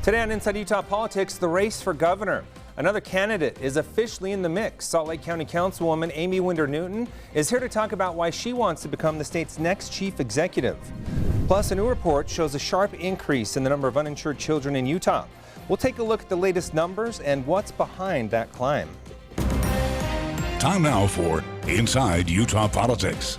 Today on Inside Utah Politics, the race for governor. Another candidate is officially in the mix. Salt Lake County Councilwoman Amy Winder-Newton is here to talk about why she wants to become the state's next chief executive. Plus, a new report shows a sharp increase in the number of uninsured children in Utah. We'll take a look at the latest numbers and what's behind that climb. Time now for Inside Utah Politics.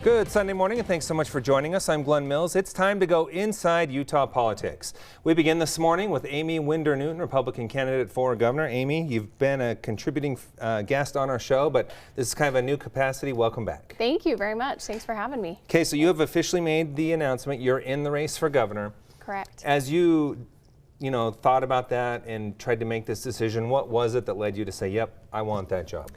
Good Sunday morning, and thanks so much for joining us. I'm Glenn Mills. It's time to go inside Utah politics. We begin this morning with Amy Winder-Newton, Republican candidate for governor. Amy, you've been a contributing guest on our show, but this is kind of a new capacity. Welcome back. Thank you very much. Thanks for having me. Okay, so you have officially made the announcement. You're in the race for governor. Correct. As you thought about that and tried to make this decision, what was it that led you to say, yep, I want that job?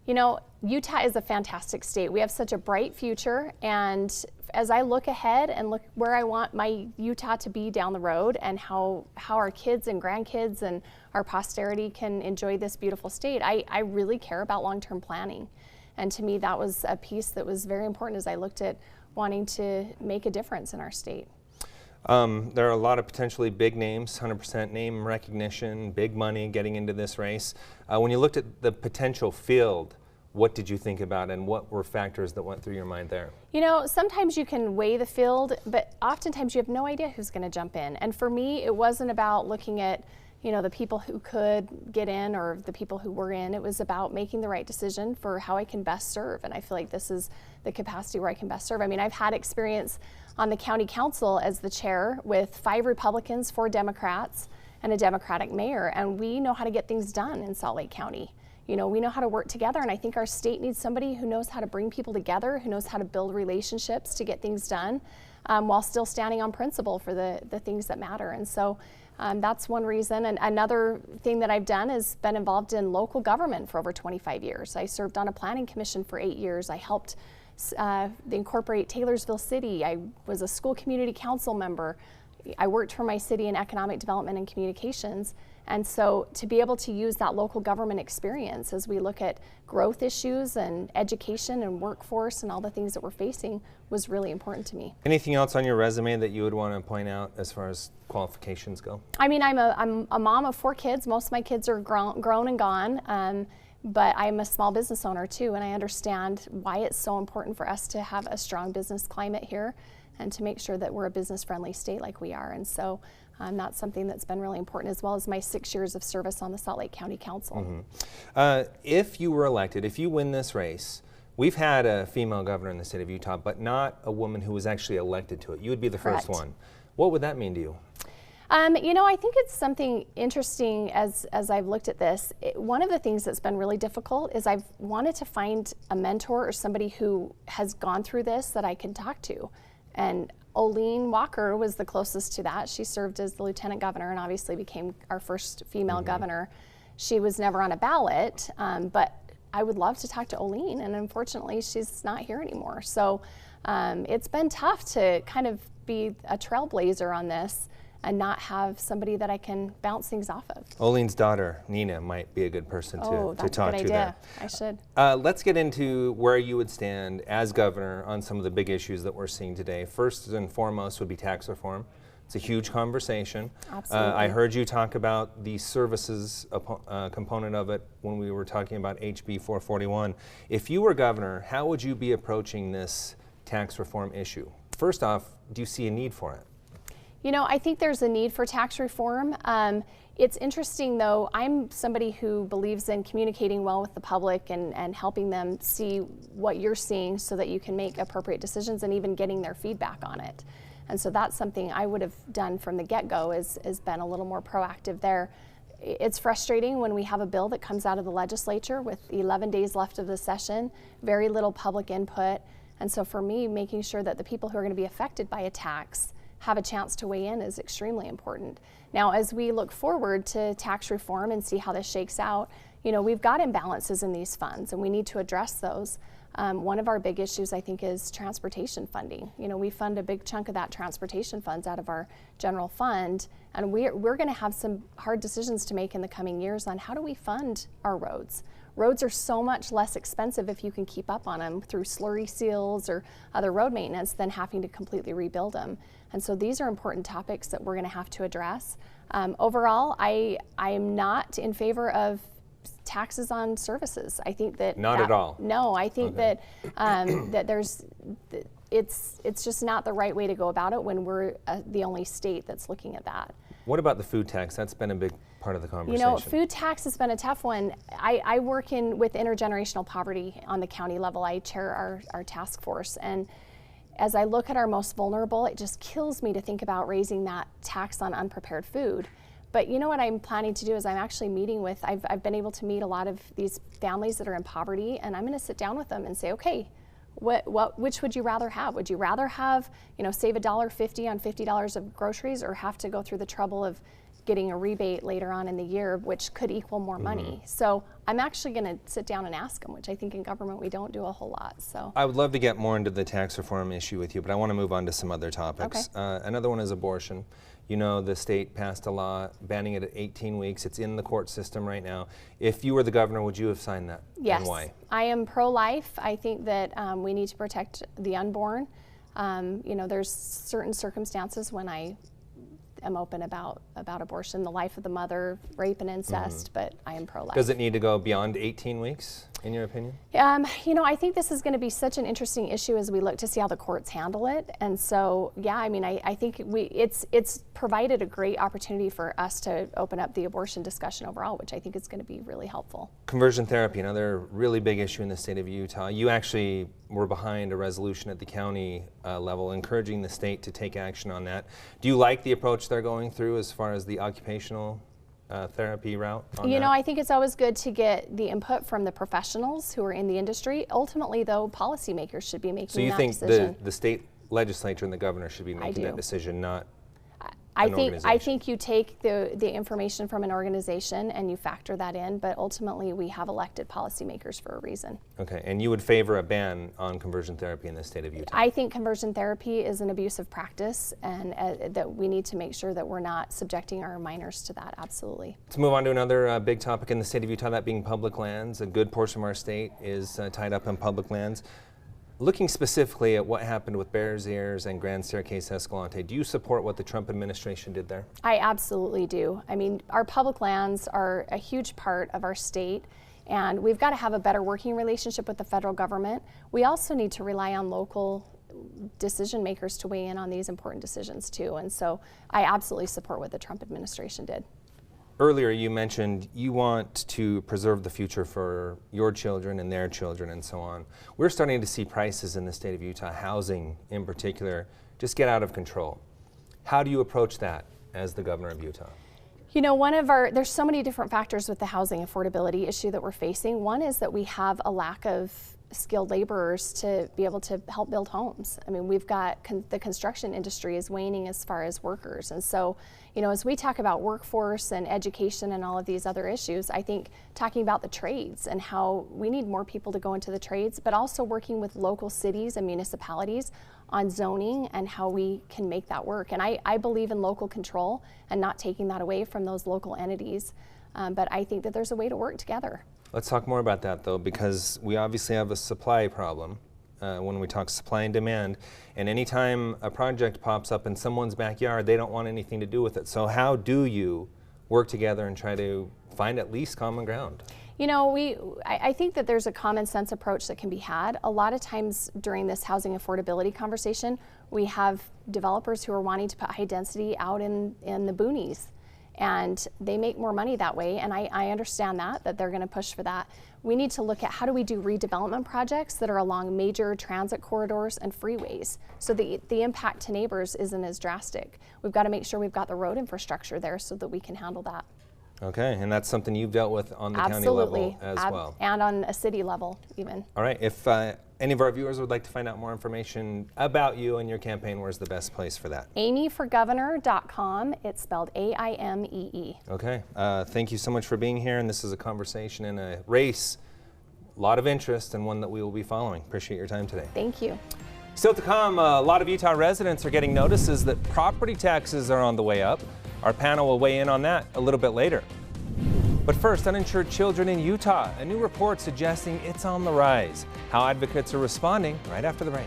You know, Utah is a fantastic state. We have such a bright future, and as I look ahead and look where I want my Utah to be down the road and how our kids and grandkids and our posterity can enjoy this beautiful state, I really care about long-term planning. And to me, that was a piece that was very important as I looked at wanting to make a difference in our state. There are a lot of potentially big names, 100% name recognition, big money getting into this race. When you looked at the potential field, what did you think about and what were factors that went through your mind there? You know, sometimes you can weigh the field, but oftentimes you have no idea who's going to jump in. And for me, it wasn't about looking at, the people who could get in or the people who were in. It was about making the right decision for how I can best serve. And I feel like this is the capacity where I can best serve. I mean, I've had experience on the county council as the chair with 5 Republicans, 4 Democrats, and a Democratic mayor. And we know how to get things done in Salt Lake County. We know how to work together, and I think our state needs somebody who knows how to bring people together, who knows how to build relationships to get things done, while still standing on principle for the things that matter. And so that's one reason. And another thing that I've done is been involved in local government for over 25 years. I served on a planning commission for 8 years. I helped incorporate Taylorsville City. I was a school community council member. I worked for my city in economic development and communications. And so to be able to use that local government experience as we look at growth issues and education and workforce and all the things that we're facing was really important to me. Anything else on your resume that you would want to point out as far as qualifications go? I mean, I'm a mom of 4 kids. Most of my kids are grown and gone. But I'm a small business owner too, and I understand why it's so important for us to have a strong business climate here and to make sure that we're a business-friendly state like we are. And so that's something that's been really important, as well as my 6 years of service on the Salt Lake County Council. Mm-hmm. If you were elected, if you win this race, we've had a female governor in the state of Utah, but not a woman who was actually elected to it. You would be the Correct. first one. What would that mean to you? I think it's something interesting as I've looked at this. One of the things that's been really difficult is I've wanted to find a mentor or somebody who has gone through this that I can talk to. And Olene Walker was the closest to that. She served as the lieutenant governor and obviously became our first female governor. She was never on a ballot, but I would love to talk to Olene, and unfortunately she's not here anymore. So it's been tough to kind of be a trailblazer on this and not have somebody that I can bounce things off of. Olene's daughter, Nina, might be a good person to talk to there. that's a good idea. I should. Let's get into where you would stand as governor on some of the big issues that we're seeing today. First and foremost would be tax reform. It's a huge conversation. Absolutely. I heard you talk about the services component of it when we were talking about HB 441. If you were governor, how would you be approaching this tax reform issue? First off, do you see a need for it? I think there's a need for tax reform. It's interesting, though. I'm somebody who believes in communicating well with the public and helping them see what you're seeing so that you can make appropriate decisions and even getting their feedback on it. And so that's something I would have done from the get-go, is been a little more proactive there. It's frustrating when we have a bill that comes out of the legislature with 11 days left of the session, very little public input. And so for me, making sure that the people who are going to be affected by a tax have a chance to weigh in is extremely important. Now, as we look forward to tax reform and see how this shakes out, we've got imbalances in these funds and we need to address those. One of our big issues, I think, is transportation funding. We fund a big chunk of that transportation funds out of our general fund, and we're going to have some hard decisions to make in the coming years on how do we fund our roads. roads are so much less expensive if you can keep up on them through slurry seals or other road maintenance than having to completely rebuild them. And so these are important topics that we're going to have to address. Overall, I am not in favor of taxes on services. I think that not at all. No, I think that that it's just not the right way to go about it when we're the only state that's looking at that. What about the food tax? That's been a big part of the conversation. You know, food tax has been a tough one. I work with intergenerational poverty on the county level. I chair our task force, and as I look at our most vulnerable, it just kills me to think about raising that tax on unprepared food. But you know what I'm planning to do is I'm actually meeting with, I've been able to meet a lot of these families that are in poverty, and I'm going to sit down with them and say, okay, which would you rather have? Would you rather have, save $1.50 on $50 of groceries, or have to go through the trouble of getting a rebate later on in the year, which could equal more money? So I'm actually going to sit down and ask them, which I think in government we don't do a whole lot. So I would love to get more into the tax reform issue with you, but I want to move on to some other topics. Okay. Another one is abortion. You know, the state passed a law banning it at 18 weeks. It's in the court system right now. If you were the governor, would you have signed that? Yes. And why? I am pro-life. I think that we need to protect the unborn. There's certain circumstances when I am open about abortion, the life of the mother, rape and incest, but I am pro-life. Does it need to go beyond 18 weeks, in your opinion? I think this is going to be such an interesting issue as we look to see how the courts handle it. And so, yeah, I think it's provided a great opportunity for us to open up the abortion discussion overall, which I think is going to be really helpful. Conversion therapy, another really big issue in the state of Utah. You actually were behind a resolution at the county level encouraging the state to take action on that. Do you like the approach they're going through as far as the occupational therapy route on that? I think it's always good to get the input from the professionals who are in the industry. Ultimately, though, policymakers should be making that decision. So you think the state legislature and the governor should be making that decision, not I think you take the information from an organization and you factor that in, but ultimately we have elected policymakers for a reason. Okay, and you would favor a ban on conversion therapy in the state of Utah? I think conversion therapy is an abusive practice, and that we need to make sure that we're not subjecting our minors to that, absolutely. Let's move on to another big topic in the state of Utah, that being public lands. A good portion of our state is tied up in public lands. Looking specifically at what happened with Bears Ears and Grand Staircase Escalante, do you support what the Trump administration did there? I absolutely do. I mean, our public lands are a huge part of our state, and we've got to have a better working relationship with the federal government. We also need to rely on local decision makers to weigh in on these important decisions too, and so I absolutely support what the Trump administration did. Earlier you mentioned you want to preserve the future for your children and their children and so on. We're starting to see prices in the state of Utah, housing in particular, just get out of control. How do you approach that as the governor of Utah? There's so many different factors with the housing affordability issue that we're facing. One is that we have a lack of skilled laborers to be able to help build homes. I mean, we've got the construction industry is waning as far as workers. And so, as we talk about workforce and education and all of these other issues, I think talking about the trades and how we need more people to go into the trades, but also working with local cities and municipalities on zoning and how we can make that work. And I believe in local control and not taking that away from those local entities. But I think that there's a way to work together. Let's talk more about that, though, because we obviously have a supply problem when we talk supply and demand. And anytime a project pops up in someone's backyard, they don't want anything to do with it. So how do you work together and try to find at least common ground? I think that there's a common sense approach that can be had. A lot of times during this housing affordability conversation, we have developers who are wanting to put high density out in the boonies. And they make more money that way, and I understand that they're going to push for that. We need to look at how do we do redevelopment projects that are along major transit corridors and freeways so the impact to neighbors isn't as drastic. We've got to make sure we've got the road infrastructure there so that we can handle that. Okay, and that's something you've dealt with on the county level as well. And on a city level even. All right, if any of our viewers would like to find out more information about you and your campaign, where's the best place for that? AimieForGovernor.com. It's spelled AIMEE. Okay, thank you so much for being here, and this is a conversation in a race, a lot of interest, and one that we will be following. Appreciate your time today. Thank you. Still to come, a lot of Utah residents are getting notices that property taxes are on the way up. Our panel will weigh in on that a little bit later. But first, uninsured children in Utah. A new report suggesting it's on the rise. How advocates are responding right after the break.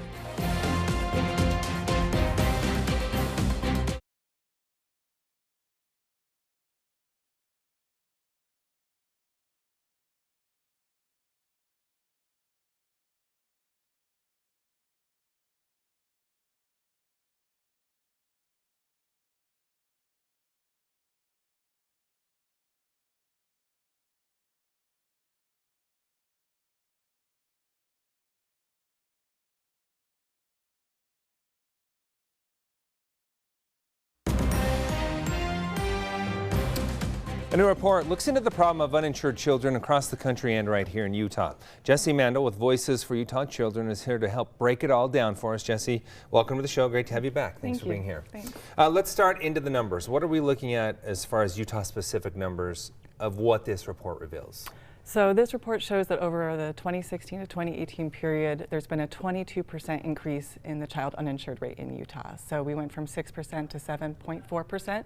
A new report looks into the problem of uninsured children across the country and right here in Utah. Jesse Mandel with Voices for Utah Children is here to help break it all down for us. Jesse, welcome to the show. Great to have you back. Thanks for being here. Thanks. Let's start into the numbers. What are we looking at as far as Utah-specific numbers of what this report reveals? So this report shows that over the 2016 to 2018 period, there's been a 22% increase in the child uninsured rate in Utah. So we went from 6% to 7.4%,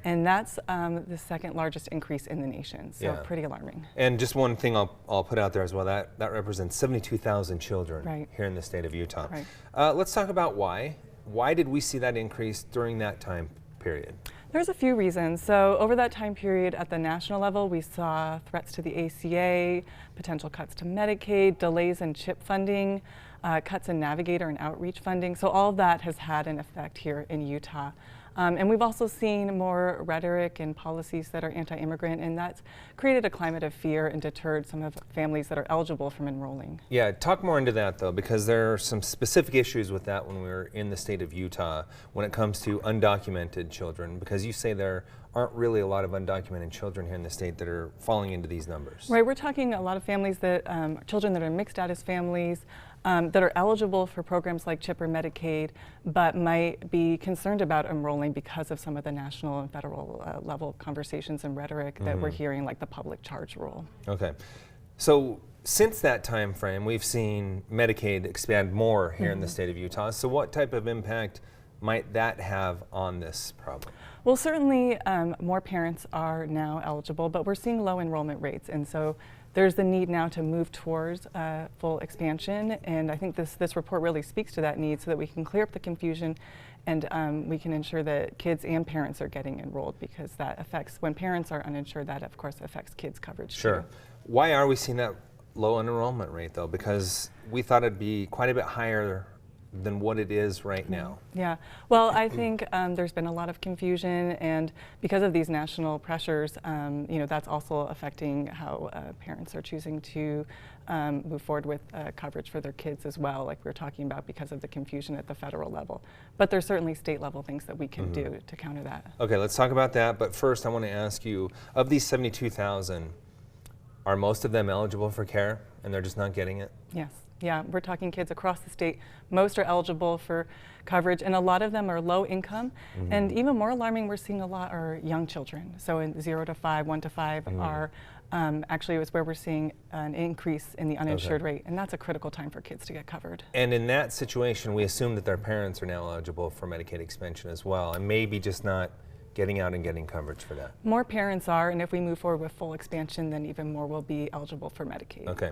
and that's the second largest increase in the nation. So pretty alarming. And just one thing I'll put out there as well, that represents 72,000 children here in the state of Utah. Let's talk about why. Why did we see that increase during that time period? There's a few reasons. So over that time period at the national level, we saw threats to the ACA, potential cuts to Medicaid, delays in CHIP funding, cuts in Navigator and outreach funding. So all of that has had an effect here in Utah. And we've also seen more rhetoric and policies that are anti-immigrant, and that's created a climate of fear and deterred some of families that are eligible from enrolling. Yeah, talk more into that though, because there are some specific issues with that when we were in the state of Utah when it comes to undocumented children, because you say there aren't really a lot of undocumented children here in the state that are falling into these numbers. Right, we're talking a lot of families that, children that are mixed status families, that are eligible for programs like CHIP or Medicaid, but might be concerned about enrolling because of some of the national and federal level conversations and rhetoric that we're hearing, like the public charge rule. Okay, so since that time frame, we've seen Medicaid expand more here in the state of Utah. So what type of impact might that have on this problem? Well, certainly more parents are now eligible, but we're seeing low enrollment rates, and so there's the need now to move towards full expansion, and I think this report really speaks to that need so that we can clear up the confusion and we can ensure that kids and parents are getting enrolled, because that affects, when parents are uninsured, that of course affects kids' coverage too. Why are we seeing that low enrollment rate though? Because we thought it'd be quite a bit higher than what it is right now. Yeah, well, I think there's been a lot of confusion, and because of these national pressures, you know, that's also affecting how parents are choosing to move forward with coverage for their kids as well, like we were talking about, because of the confusion at the federal level. But there's certainly state level things that we can do to counter that. Okay, let's talk about that, but first I want to ask you, of these 72,000, are most of them eligible for care and they're just not getting it? Yes. Yeah, we're talking kids across the state. Most are eligible for coverage, and a lot of them are low income. And even more alarming, we're seeing a lot are young children. So in 0 to 5, 1 to 5 are actually is where we're seeing an increase in the uninsured rate, and that's a critical time for kids to get covered. And in that situation, we assume that their parents are now eligible for Medicaid expansion as well, and maybe just not getting out and getting coverage for that. More parents are, and if we move forward with full expansion, then even more will be eligible for Medicaid. Okay.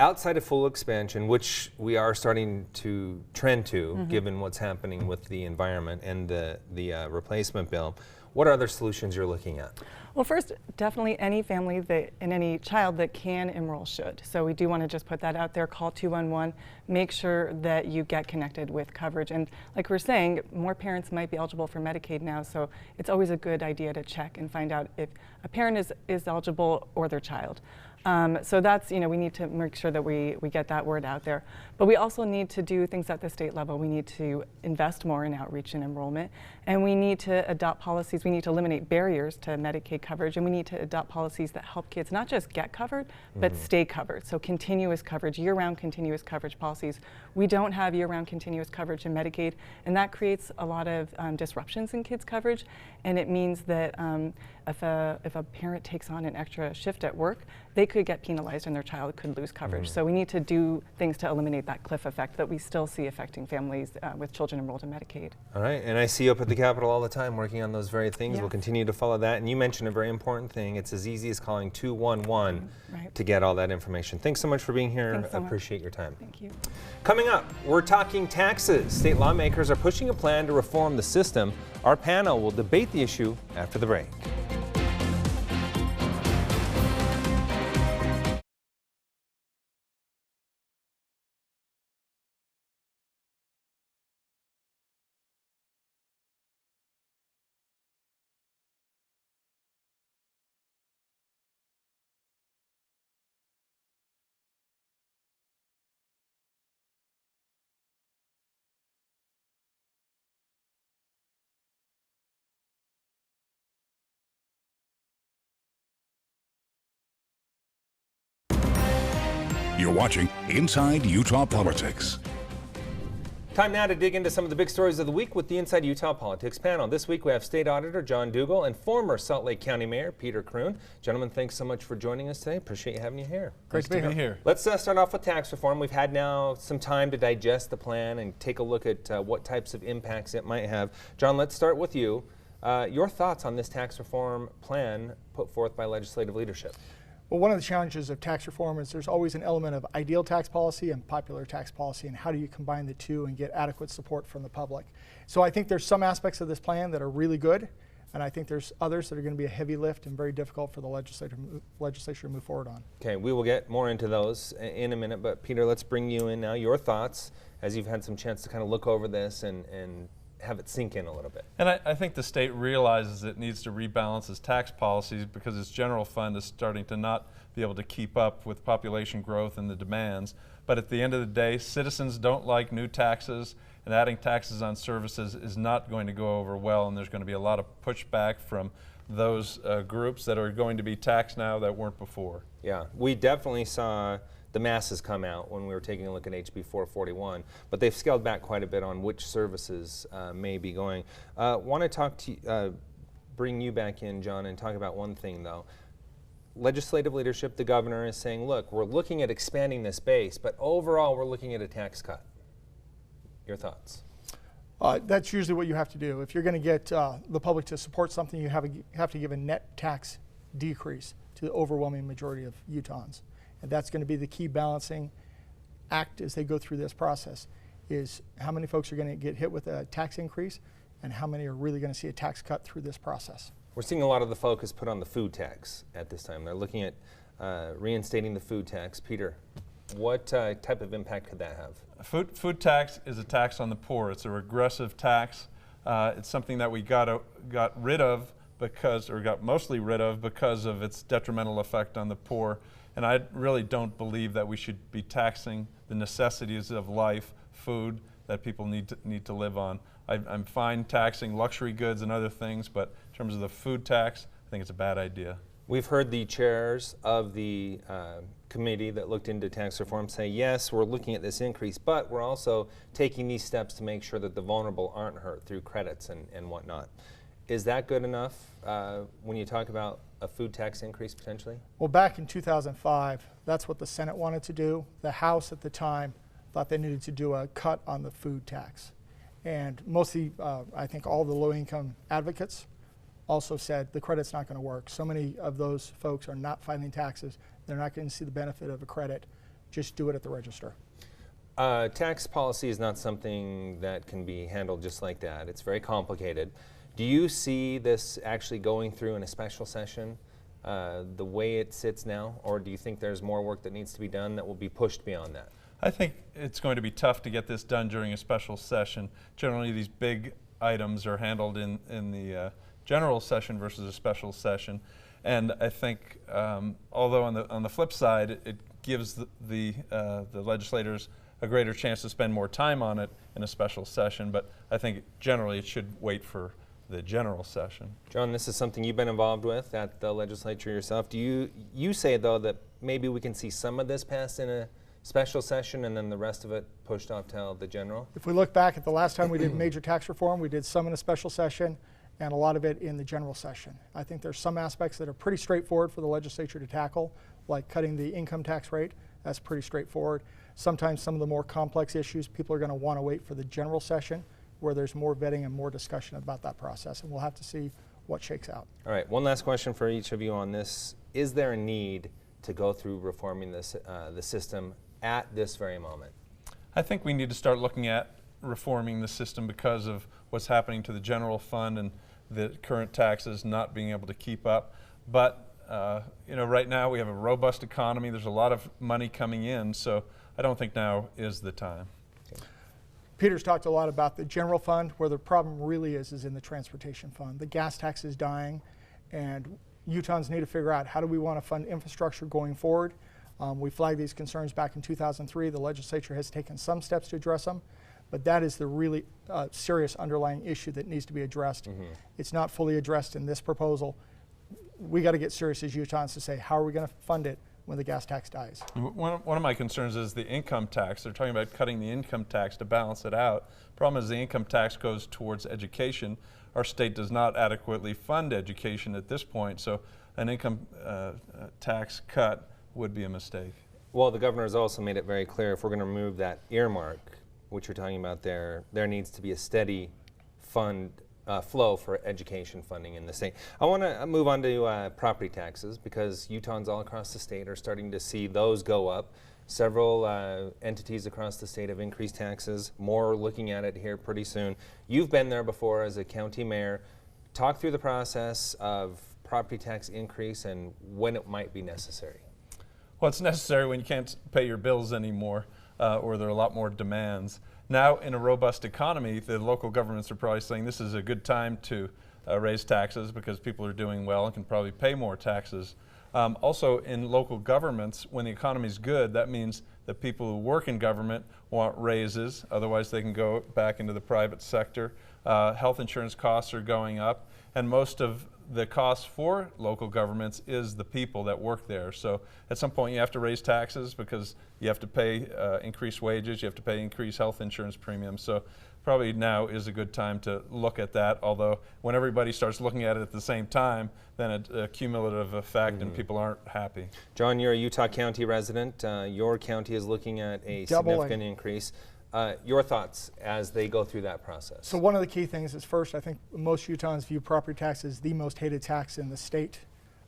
Outside of full expansion, which we are starting to trend to, given what's happening with the environment and the replacement bill, what other solutions you're looking at? Well, first, definitely any family that and any child that can enroll should. So we do want to just put that out there. Call 211. Make sure that you get connected with coverage. And like we're saying, more parents might be eligible for Medicaid now, so it's always a good idea to check and find out if a parent is eligible or their child. So that's, you know, we need to make sure that we get that word out there. But we also need to do things at the state level. We need to invest more in outreach and enrollment, and we need to adopt policies. We need to eliminate barriers to Medicaid coverage, and we need to adopt policies that help kids not just get covered, but stay covered. So continuous coverage, year-round continuous coverage policies. We don't have year-round continuous coverage in Medicaid, and that creates a lot of disruptions in kids' coverage, and it means that if a parent takes on an extra shift at work, they could get penalized and their child could lose coverage. So we need to do things to eliminate that cliff effect that we still see affecting families with children enrolled in Medicaid. All right, and I see you up at the Capitol all the time working on those very things. Yeah. We'll continue to follow that. And you mentioned a very important thing. It's as easy as calling 211 Right. to get all that information. Thanks so much for being here. Thanks so much. Appreciate your time. Thank you. Coming up, we're talking taxes. State lawmakers are pushing a plan to reform the system. Our panel will debate the issue after the break. You're watching Inside Utah Politics. Time now to dig into some of the big stories of the week with the Inside Utah Politics panel. This week we have State Auditor John Dugal and former Salt Lake County Mayor Peter Kroon. Gentlemen, thanks so much for joining us today. Appreciate you having you here. Great to be here. Let's start off with tax reform. We've had now some time to digest the plan and take a look at what types of impacts it might have. John, let's start with you. Your thoughts on this tax reform plan put forth by legislative leadership? Well, one of the challenges of tax reform is there's always an element of ideal tax policy and popular tax policy, and how do you combine the two and get adequate support from the public. So I think there's some aspects of this plan that are really good, and I think there's others that are going to be a heavy lift and very difficult for the legislature to move forward on. Okay, we will get more into those in a minute, but Peter, let's bring you in now. Your thoughts as you've had some chance to kind of look over this and have it sink in a little bit. And I think the state realizes it needs to rebalance its tax policies because its general fund is starting to not be able to keep up with population growth and the demands. But at the end of the day, citizens don't like new taxes, and adding taxes on services is not going to go over well, and there's going to be a lot of pushback from those groups that are going to be taxed now that weren't before. Yeah, we definitely saw the masses come out when we were taking a look at HB 441, but they've scaled back quite a bit on which services may be going. Want to talk to bring you back in, John, and talk about one thing though. Legislative leadership, the governor is saying, look, we're looking at expanding this base, but overall we're looking at a tax cut. Your thoughts? That's usually what you have to do. If you're going to get the public to support something, you have to give a net tax decrease to the overwhelming majority of Utahns. And that's going to be the key balancing act as they go through this process, is how many folks are going to get hit with a tax increase and how many are really going to see a tax cut through this process. We're seeing a lot of the focus put on the food tax at this time. They're looking at reinstating the food tax. Peter, what type of impact could that have? Food tax is a tax on the poor. It's a regressive tax. It's something that we got rid of got mostly rid of because of its detrimental effect on the poor. And I really don't believe that we should be taxing the necessities of life, food that people need to live on. I'm fine taxing luxury goods and other things, but in terms of the food tax, I think it's a bad idea. We've heard the chairs of the committee that looked into tax reform say, yes, we're looking at this increase, but we're also taking these steps to make sure that the vulnerable aren't hurt through credits and whatnot. Is that good enough when you talk about a food tax increase potentially? Well, back in 2005, that's what the Senate wanted to do. The House at the time thought they needed to do a cut on the food tax. And mostly, I think all the low-income advocates also said the credit's not going to work. So many of those folks are not filing taxes. They're not going to see the benefit of a credit. Just do it at the register. Tax policy is not something that can be handled just like that. It's very complicated. Do you see this actually going through in a special session the way it sits now, or do you think there's more work that needs to be done that will be pushed beyond that? I think it's going to be tough to get this done during a special session. Generally, these big items are handled in the general session versus a special session. And I think, although on the flip side, it gives the legislators a greater chance to spend more time on it in a special session, but I think generally it should wait for the general session. John, this is something you've been involved with at the legislature yourself. Do you say though that maybe we can see some of this passed in a special session and then the rest of it pushed off to the general? If we look back at the last time we did major tax reform, we did some in a special session and a lot of it in the general session. I think there's some aspects that are pretty straightforward for the legislature to tackle, like cutting the income tax rate. That's pretty straightforward. Sometimes some of the more complex issues, people are going to want to wait for the general session where there's more vetting and more discussion about that process, and we'll have to see what shakes out. All right, one last question for each of you on this. Is there a need to go through reforming this, the system at this very moment? I think we need to start looking at reforming the system because of what's happening to the general fund and the current taxes not being able to keep up. But you know, right now we have a robust economy. There's a lot of money coming in, so I don't think now is the time. Peter's talked a lot about the general fund. Where the problem really is in the transportation fund. The gas tax is dying, and Utahns need to figure out how do we want to fund infrastructure going forward. We flagged these concerns back in 2003. The legislature has taken some steps to address them, but that is the really serious underlying issue that needs to be addressed. It's not fully addressed in this proposal. We got to get serious as Utahns to say, how are we going to fund it when the gas tax dies? One of my concerns is the income tax. They're talking about cutting the income tax to balance it out. Problem is the income tax goes towards education. Our state does not adequately fund education at this point, so an income tax cut would be a mistake. Well, the governor has also made it very clear if we're going to remove that earmark, which you're talking about there needs to be a steady fund flow for education funding in the state. I want to move on to property taxes because Utahns all across the state are starting to see those go up. Several entities across the state have increased taxes. More are looking at it here pretty soon. You've been there before as a county mayor. Talk through the process of property tax increase and when it might be necessary. Well, it's necessary when you can't pay your bills anymore or there are a lot more demands. Now, in a robust economy, the local governments are probably saying this is a good time to raise taxes because people are doing well and can probably pay more taxes. Also, in local governments, when the economy is good, that means that people who work in government want raises. Otherwise, they can go back into the private sector. Health insurance costs are going up, and most of the cost for local governments is the people that work there. So at some point you have to raise taxes because you have to pay increased wages, you have to pay increased health insurance premiums. So probably now is a good time to look at that, although when everybody starts looking at it at the same time, then it's a cumulative effect and people aren't happy. John, you're a Utah County resident. Your county is looking at a significant increase. Your thoughts as they go through that process? So one of the key things is, first, I think most Utahns view property tax as the most hated tax in the state.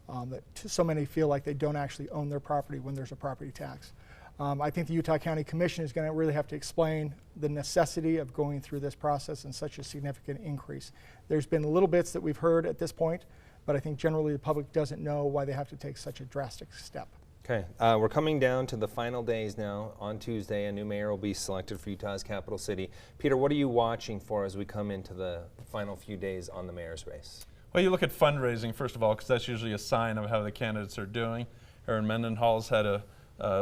That so many feel like they don't actually own their property when there's a property tax. I think the Utah County Commission is going to really have to explain the necessity of going through this process in such a significant increase. There's been little bits that we've heard at this point, but I think generally the public doesn't know why they have to take such a drastic step. Okay, we're coming down to the final days now. On Tuesday, a new mayor will be selected for Utah's capital city. Peter, what are you watching for as we come into the final few days on the mayor's race? Well, you look at fundraising, first of all, because that's usually a sign of how the candidates are doing. Erin Mendenhall's had a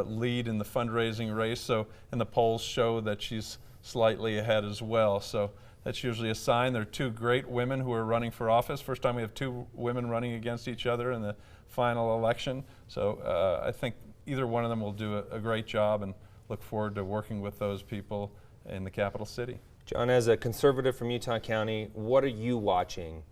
lead in the fundraising race, so and the polls show that she's slightly ahead as well. So that's usually a sign. There are two great women who are running for office. First time we have two women running against each other in the final election. So I think either one of them will do a great job and look forward to working with those people in the capital city. John, as a conservative from Utah County, what are you watching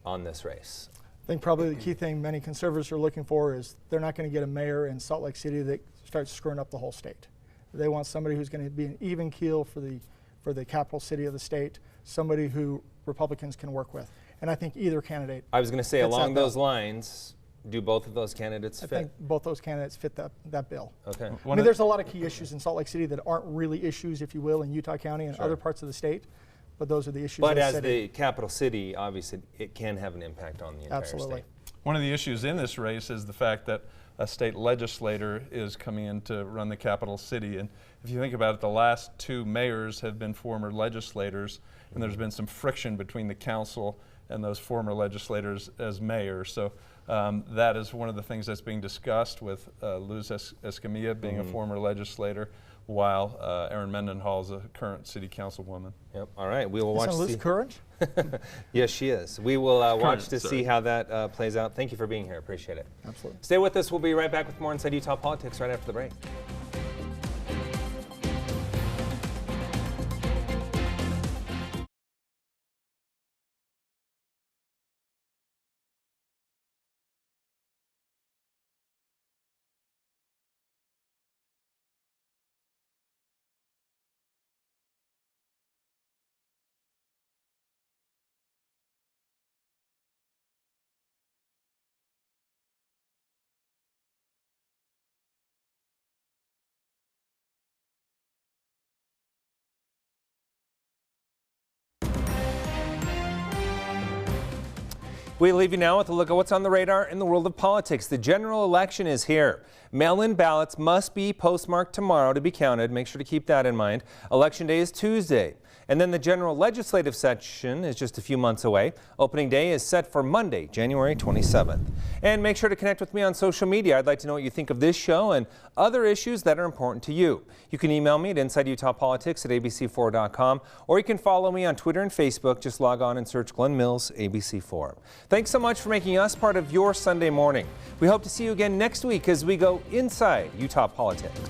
on this race? I think probably the key thing many conservatives are looking for is they're not going to get a mayor in Salt Lake City that starts screwing up the whole state. They want somebody who's going to be an even keel for the capital city of the state, somebody who Republicans can work with. And I think either candidate. I was going to say along those lines, do both of those candidates fit? I think both those candidates fit that bill. Okay. I mean, there's a lot of key issues in Salt Lake City that aren't really issues, if you will, in Utah County and other parts of the state, but those are the issues. But as the capital city, obviously, it can have an impact on the entire Absolutely. state. One of the issues in this race is the fact that a state legislator is coming in to run the capital city. And if you think about it, the last two mayors have been former legislators, and there's been some friction between the council and those former legislators as mayors. So that is one of the things that's being discussed with Luz Escamilla being a former legislator, while Erin Mendenhall is a current city councilwoman. Yep. All right. We will watch. Isn't Luz current? Yes, she is. We will watch to see how that plays out. Thank you for being here. Appreciate it. Absolutely. Stay with us. We'll be right back with more Inside Utah Politics right after the break. We leave you now with a look at what's on the radar in the world of politics. The general election is here. Mail-in ballots must be postmarked tomorrow to be counted. Make sure to keep that in mind. Election day is Tuesday. And then the general legislative session is just a few months away. Opening day is set for Monday, January 27th. And make sure to connect with me on social media. I'd like to know what you think of this show and other issues that are important to you. You can email me at InsideUtahPolitics@abc4.com, or you can follow me on Twitter and Facebook. Just log on and search Glenn Mills ABC4. Thanks so much for making us part of your Sunday morning. We hope to see you again next week as we go inside Utah politics.